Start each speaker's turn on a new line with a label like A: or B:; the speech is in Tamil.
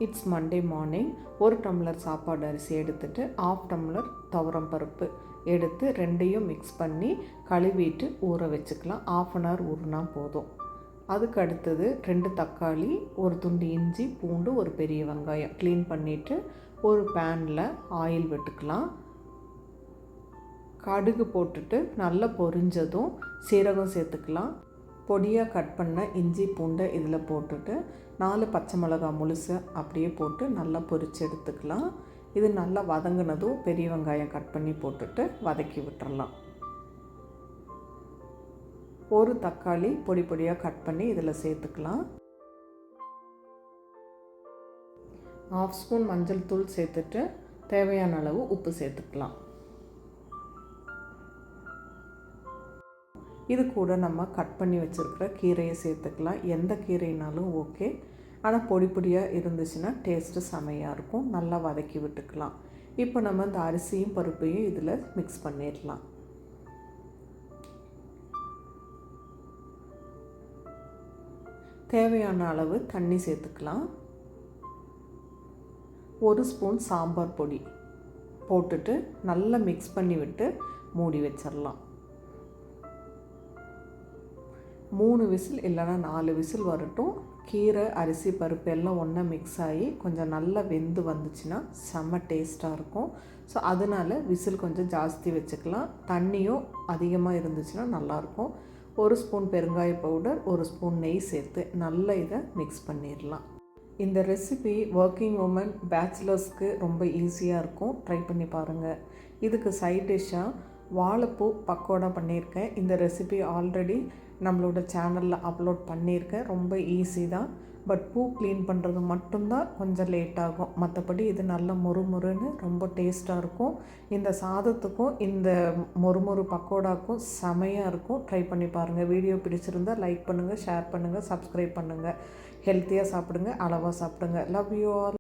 A: It's Monday morning. 1 டம்ளர் சாப்பாடு அரிசி எடுத்துகிட்டு 1/2 டம்ளர் துவரம் பருப்பு எடுத்து ரெண்டையும் மிக்ஸ் பண்ணி கழுவிட்டு ஊற வச்சுக்கலாம். 1/2 அன் ஹவர் ஊறினா போதும். அதுக்கு அடுத்தது 2 தக்காளி, ஒரு துண்டு இஞ்சி, பூண்டு, ஒரு பெரிய வெங்காயம் க்ளீன் பண்ணிவிட்டு ஒரு பேனில் ஆயில் விட்டுக்கலாம். கடுகு போட்டுட்டு நல்லா பொரிஞ்சதும் சீரகம் சேர்த்துக்கலாம். பொடியாக கட் பண்ண இஞ்சி பூண்டை இதில் போட்டுட்டு 4 பச்சை மிளகாய் முழுசை அப்படியே போட்டு நல்லா பொரித்து எடுத்துக்கலாம். இது நல்லா வதங்கினதும் பெரிய வெங்காயம் கட் பண்ணி போட்டுட்டு வதக்கி விட்டுறலாம். ஒரு தக்காளி பொடி பொடியாக கட் பண்ணி இதில் சேர்த்துக்கலாம். 1/2 ஸ்பூன் மஞ்சள் தூள் சேர்த்துட்டு தேவையான அளவு உப்பு சேர்த்துக்கலாம். இது கூட நம்ம கட் பண்ணி வச்சுருக்கிற கீரையை சேர்த்துக்கலாம். எந்த கீரைனாலும் ஓகே, ஆனால் பொடி பொடியாக இருந்துச்சுன்னா டேஸ்ட்டு செமையாக இருக்கும். நல்லா வதக்கி விட்டுக்கலாம். இப்போ நம்ம இந்த அரிசியும் பருப்பையும் இதில் மிக்ஸ் பண்ணிடலாம். தேவையான அளவு தண்ணி சேர்த்துக்கலாம். 1 ஸ்பூன் சாம்பார் பொடி போட்டுட்டு நல்லா மிக்ஸ் பண்ணி விட்டு மூடி வச்சிடலாம். 3 விசில் இல்லைனா 4 விசில் வரட்டும். கீரை, அரிசி, பருப்பு எல்லாம் ஒன்றா மிக்ஸ் ஆகி கொஞ்சம் நல்லா வெந்து வந்துச்சுன்னா செம்ம டேஸ்ட்டாக இருக்கும். ஸோ அதனால் விசில் கொஞ்சம் ஜாஸ்தி வச்சுக்கலாம். தண்ணியும் அதிகமாக இருந்துச்சுன்னா நல்லாயிருக்கும். 1 ஸ்பூன் பெருங்காய பவுடர், 1 ஸ்பூன் நெய் சேர்த்து நல்லா இதை மிக்ஸ் பண்ணிடலாம். இந்த ரெசிபி ஒர்க்கிங் உமன், பேச்சுலர்ஸ்க்கு ரொம்ப ஈஸியாக இருக்கும். ட்ரை பண்ணி பாருங்கள். இதுக்கு சைட் டிஷ்ஷாக வாழைப்பூ பக்கோடா பண்ணியிருக்கேன். இந்த ரெசிபி ஆல்ரெடி நம்மளோட சேனலில் அப்லோட் பண்ணியிருக்கேன். ரொம்ப ஈஸி தான். பட் பூ க்ளீன் பண்ணுறது மட்டும்தான் கொஞ்சம் லேட் ஆகும். மற்றபடி இது நல்ல மொறுமொறுன்னு ரொம்ப டேஸ்ட்டாக இருக்கும். இந்த சாதத்துக்கும் இந்த மொறுமொறு பக்கோடாக்கும் செமையாக இருக்கும். ட்ரை பண்ணி பாருங்கள். வீடியோ பிடிச்சிருந்தால் லைக் பண்ணுங்கள், ஷேர் பண்ணுங்கள், சப்ஸ்கிரைப் பண்ணுங்கள். ஹெல்த்தியாக சாப்பிடுங்க, அளவாக சாப்பிடுங்க. Love you all.